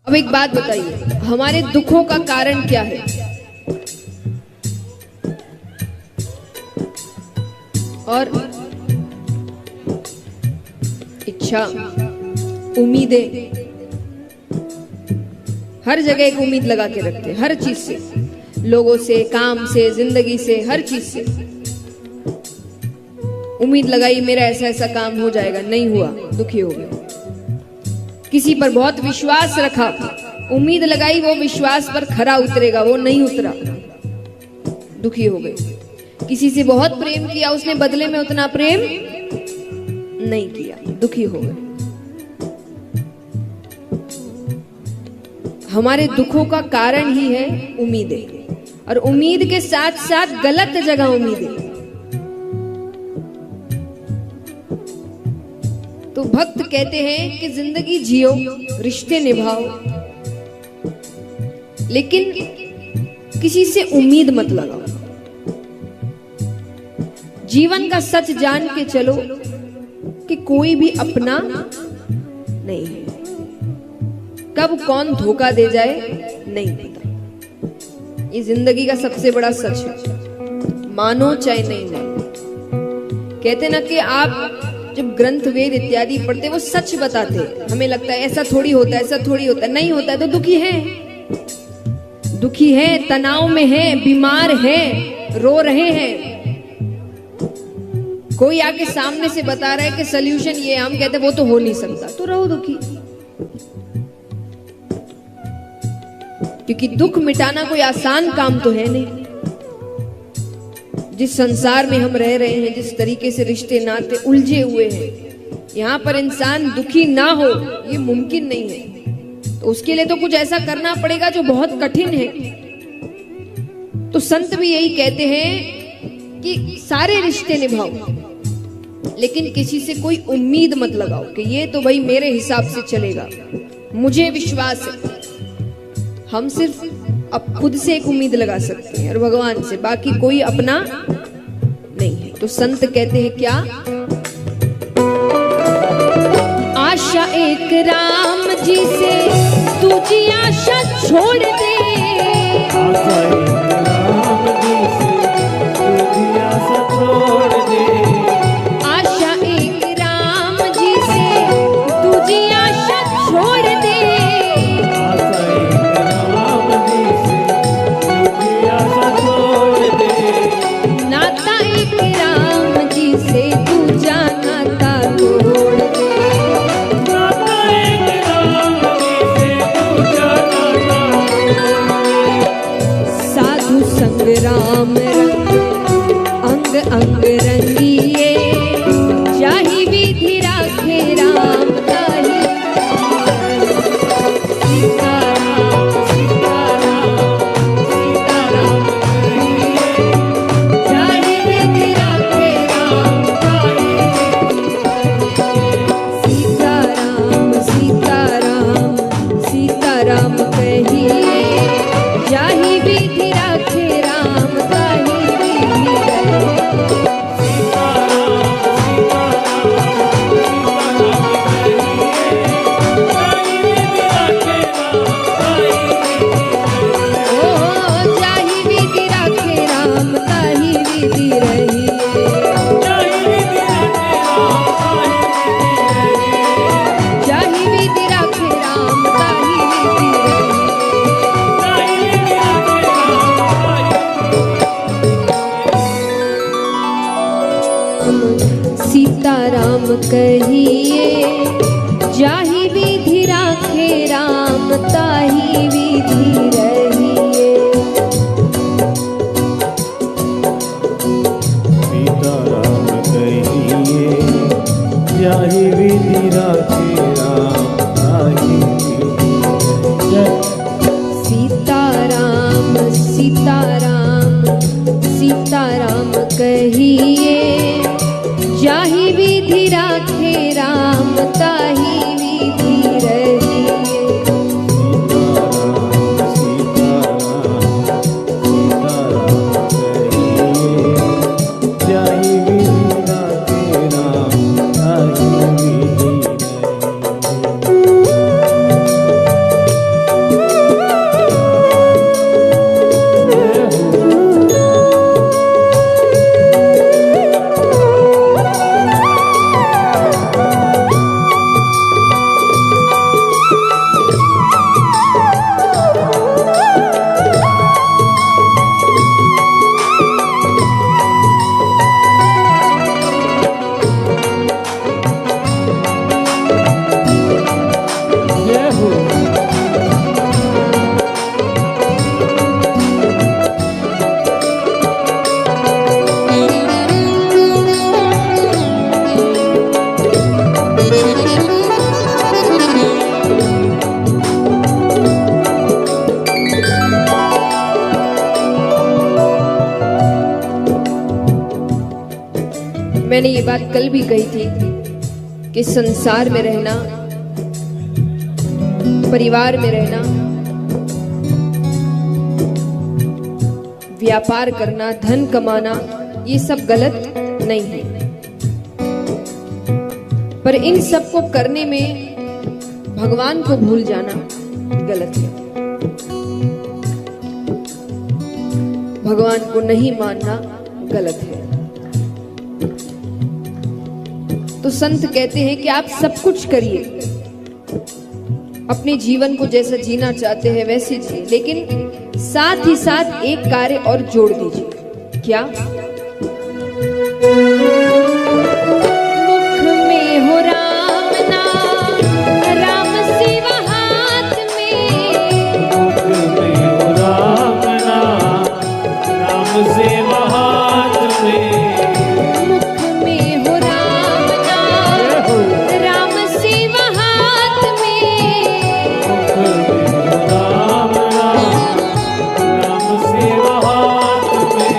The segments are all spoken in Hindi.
अब एक बात बताइए, हमारे दुखों का कारण क्या है? और इच्छा, उम्मीदें। हर जगह एक उम्मीद लगा के रखते हैं, हर चीज से, लोगों से, काम से, जिंदगी से, हर चीज से उम्मीद लगाई मेरा ऐसा ऐसा काम हो जाएगा, नहीं हुआ, दुखी हो गए। किसी पर बहुत विश्वास रखा, उम्मीद लगाई वो विश्वास पर खरा उतरेगा, वो नहीं उतरा, दुखी हो गए। किसी से बहुत प्रेम किया, उसने बदले में उतना प्रेम नहीं किया, दुखी हो गए। हमारे दुखों का कारण ही है उम्मीदें, और उम्मीद के साथ साथ गलत जगह उम्मीदें। तो भक्त कहते हैं कि जिंदगी जियो, रिश्ते निभाओ, लेकिन किसी से उम्मीद मत लगाओ। जीवन का सच जान के चलो कि कोई भी अपना नहीं है। कब कौन धोखा दे जाए नहीं पता। ये जिंदगी का सबसे बड़ा सच है, मानो चाहे नहीं मानो। कहते ना कि आप जब ग्रंथ वेद इत्यादि पढ़ते, वो सच बताते हैं। हमें लगता है ऐसा थोड़ी होता है, ऐसा थोड़ी होता है, नहीं होता है तो दुखी है, दुखी है, तनाव में है, बीमार है, रो रहे हैं। कोई आके सामने से बता रहा है कि सल्यूशन ये, हम कहते वो तो हो नहीं सकता, तो रहो दुखी। क्योंकि दुख मिटाना कोई आसान काम तो है नहीं। जिस संसार में हम रह रहे हैं, जिस तरीके से रिश्ते नाते उलझे हुए हैं, यहाँ पर इंसान दुखी ना हो ये मुमकिन नहीं है। तो उसके लिए तो कुछ ऐसा करना पड़ेगा जो बहुत कठिन है। तो संत भी यही कहते हैं कि सारे रिश्ते निभाओ, लेकिन किसी से कोई उम्मीद मत लगाओ कि ये तो भाई मेरे हिसाब से चलेगा, मुझे विश्वास है। हम सिर्फ अब खुद से एक उम्मीद लगा सकते हैं और भगवान से, बाकी कोई अपना नहीं है। तो संत कहते हैं क्या? आशा एक राम जी से तुझी आशा छोड़ दे, आशा एक राम जी से तुझी आशा छोड़ दे, आशा एक राम जी से तुझी आशा छोड़ दे, राम रंग अंग अंग रंगिए, जाहि विधि राखे राम ताहि। सीताराम सीताराम सीताराम जाहि विधि राखे राम ताहि। सीताराम सीताराम सीताराम कहिए, जाहि विधि राखे राम ताहि विधि रहे। ओ जाहि विधि राखे राम ताहि विधि रहिए, जाहि विधि राखे राम ताहि विधि रहिए। सीताराम कहिए, जाहि विधि राखे राम ताहि विधि रहिए। सीताराम कहिए, जाहि विधि राखे राम ताहि विधि रहिए। सीताराम सीताराम सीताराम कहिए, जाहि विधि राखे राम ताहि विधि रहिए। मैंने ये बात कल भी कही थी कि संसार में रहना, परिवार में रहना, व्यापार करना, धन कमाना, ये सब गलत नहीं है, पर इन सब को करने में भगवान को भूल जाना गलत है। भगवान को नहीं मानना गलत है। तो संत कहते हैं कि आप सब कुछ करिए, अपने जीवन को जैसा जीना चाहते हैं वैसे जिए, लेकिन साथ ही साथ एक कार्य और जोड़ दीजिए। क्या? मुख में हो राम नाम, राम शिव हाथ में, मुख में हो राम नाम, राम शिव हाथ में, मुख में हो राम नाम, राम शिव हाथ में, मुख में हो राम नाम, राम शिव हाथ में।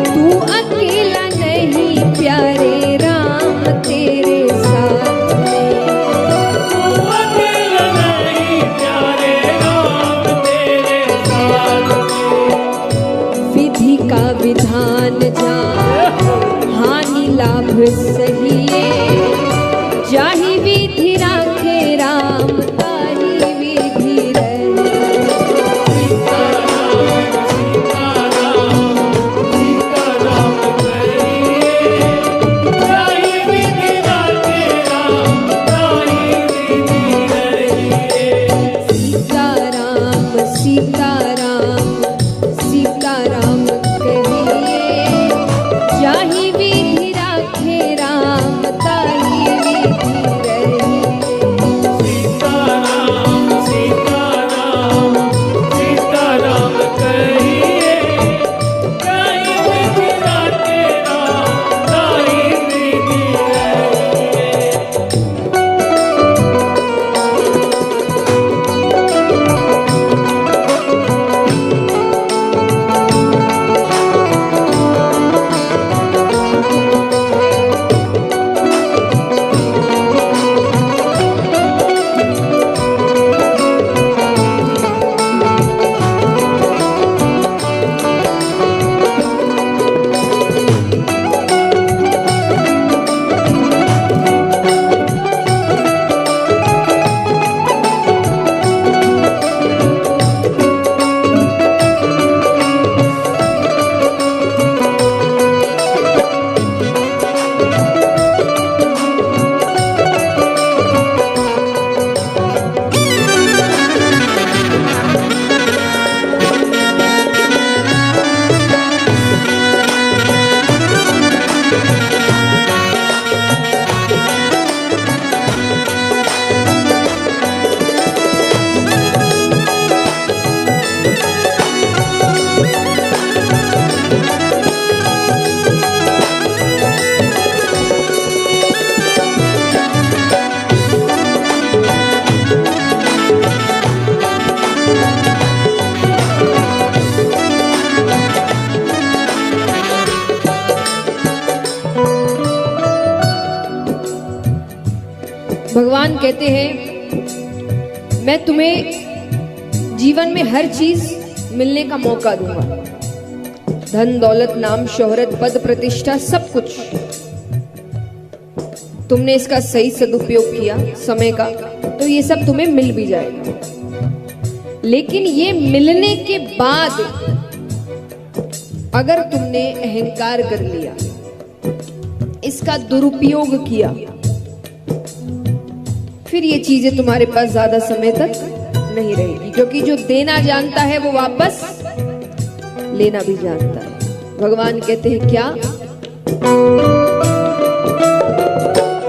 तू अकेला नहीं प्यारे, राम तेरे साथ में, तू अकेला नहीं प्यारे, राम तेरे साथ में। विधि का विधान जान, हानि लाभ सहिए, जाहि विधि राखे राम, ताहि विधि रहे। सीताराम सीताराम कहिए, जाहि विधि राखे राम, ताहि विधि रहिए। सीताराम सीताराम सीताराम कहिए, जाहि विधि राखे राम, ताहि विधि रहिए। सीताराम सीताराम सीताराम कहिए, जाहि विधि राखे राम, ताहि विधि रहिए। भगवान कहते हैं मैं तुम्हें जीवन में हर चीज मिलने का मौका दूंगा, धन दौलत नाम शोहरत पद प्रतिष्ठा सब कुछ। तुमने इसका सही सदुपयोग किया समय का तो ये सब तुम्हें मिल भी जाएगा, लेकिन ये मिलने के बाद अगर तुमने अहंकार कर लिया, इसका दुरुपयोग किया, फिर ये चीजें तुम्हारे पास ज्यादा समय तक नहीं रहेगी, क्योंकि जो देना जानता है वो वापस लेना भी जानता है। भगवान कहते हैं क्या?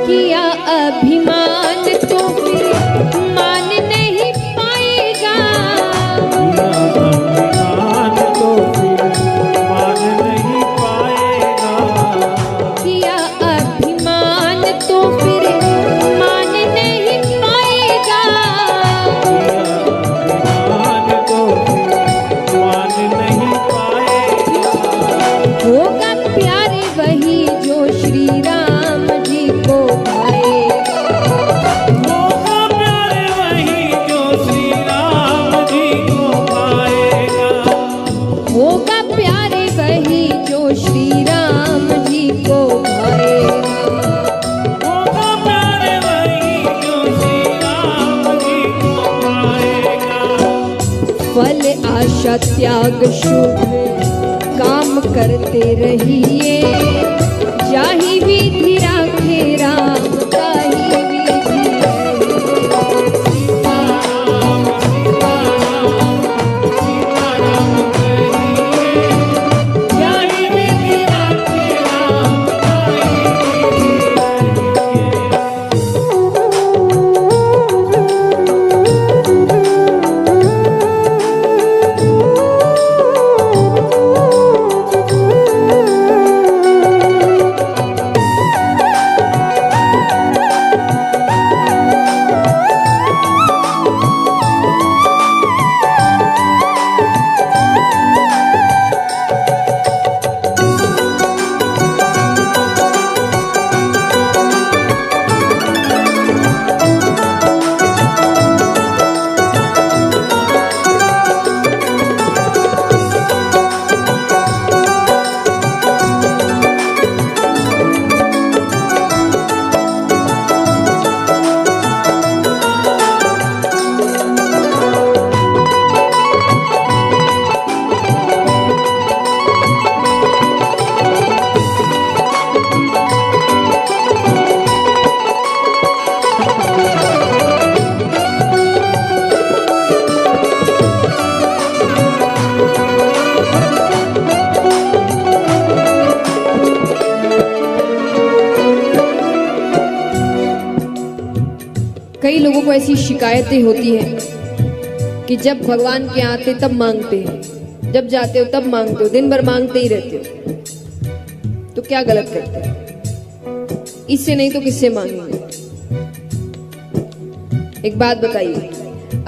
किया अभिमान तो फिर मान नहीं पाएगा, अभिमान तो फिर मान नहीं पाएगा, किया अभिमान तो फिर मान नहीं पाएगा, अभिमान तो फिर मान नहीं पाएगा। होगा प्यारे वही जो श्री फल आशा त्याग शुभ काम करते रहिए। जाहि विधि राखे राम ताहि विधि रहिए। सीताराम सीताराम सीताराम कहिए, जाहि विधि राखे राम ताहि विधि रहिए। कई लोगों को ऐसी शिकायतें होती हैं कि जब भगवान के यहाँ आते तब मांगते हैं, जब जाते हो तब मांगते हो, दिन भर मांगते ही रहते हो। तो क्या गलत करते हैं? इससे नहीं तो किससे मांगेंगे? एक बात बताइए,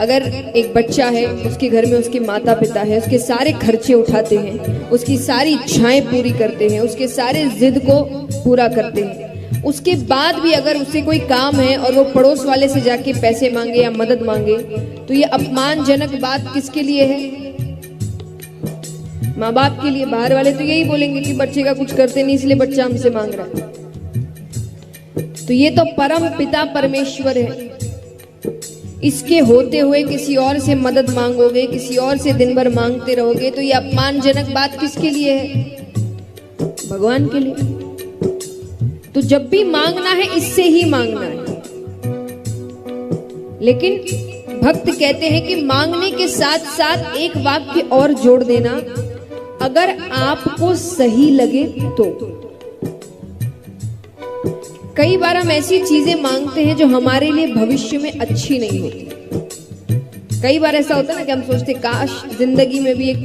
अगर एक बच्चा है, उसके घर में उसके माता पिता है, उसके सारे खर्चे उठाते हैं, उसकी सारी इच्छाएं पूरी करते हैं, उसके सारे जिद को पूरा करते हैं, उसके बाद भी अगर उसे कोई काम है और वो पड़ोस वाले से जाके पैसे मांगे या मदद मांगे, तो ये अपमानजनक बात किसके लिए है? माँ बाप के लिए। बाहर वाले तो यही बोलेंगे कि बच्चे का कुछ करते नहीं इसलिए बच्चा हमसे मांग रहा है। तो ये तो परम पिता परमेश्वर है, इसके होते हुए किसी और से मदद मांगोगे, किसी और से दिन भर मांगते रहोगे, तो ये अपमानजनक बात किसके लिए है? भगवान के लिए। तो जब भी मांगना है इससे ही मांगना है। लेकिन भक्त कहते हैं कि मांगने के साथ साथ एक वाक्य और जोड़ देना, अगर आपको सही लगे तो। कई बार हम ऐसी चीजें मांगते हैं जो हमारे लिए भविष्य में अच्छी नहीं होती। कई बार ऐसा होता है ना कि हम सोचते काश जिंदगी में भी एक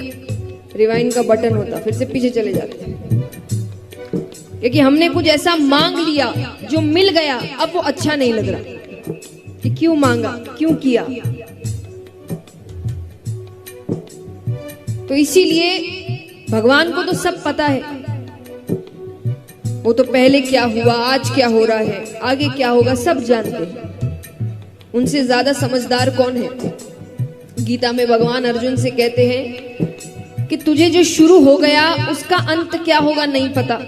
रिवाइंड का बटन होता, फिर से पीछे चले जाते हैं, क्योंकि हमने कुछ ऐसा मांग लिया जो मिल गया, अब वो अच्छा नहीं लग रहा कि क्यों मांगा, क्यों किया। तो इसीलिए भगवान को तो सब पता है, वो तो पहले क्या हुआ, आज क्या हो रहा है, आगे क्या होगा, सब जानते हैं। उनसे ज्यादा समझदार कौन है? गीता में भगवान अर्जुन से कहते हैं कि तुझे जो शुरू हो गया उसका अंत क्या होगा नहीं पता,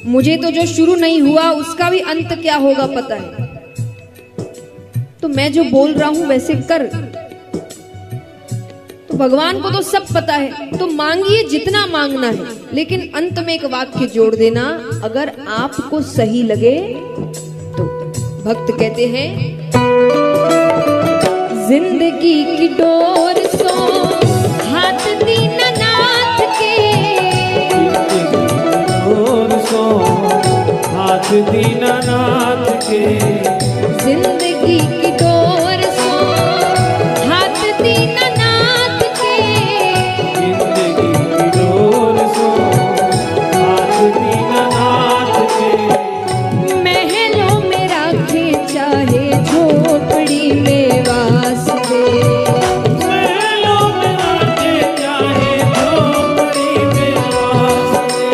मुझे तो जो शुरू नहीं हुआ उसका भी अंत क्या होगा पता है। तो मैं जो बोल रहा हूं वैसे कर। तो भगवान को तो सब पता है, तो मांगिए जितना मांगना है, लेकिन अंत में एक वाक्य जोड़ देना, अगर आपको सही लगे तो। भक्त कहते हैं, जिंदगी की डोर सो हाथ दीनानाथ के, हाथ दीनानाथ के, जिंदगी की डोर सो हाथ दीनानाथ के, जिंदगी की डोर सो हाथ दीनानाथ के। महलों में राखे चाहे झोपड़ी में वास दे, महलों में राखे चाहे झोपड़ी में वास दे।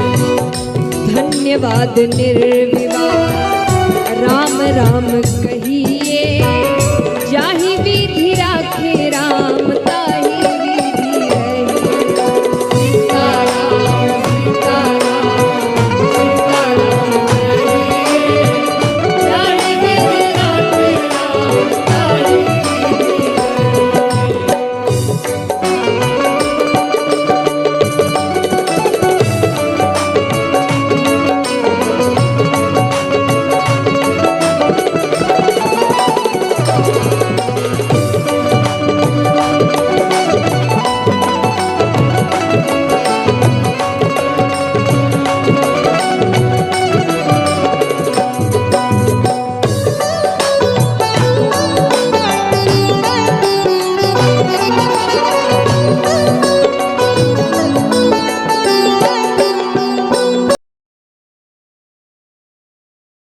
धन्यवाद निर्विवाद राम राम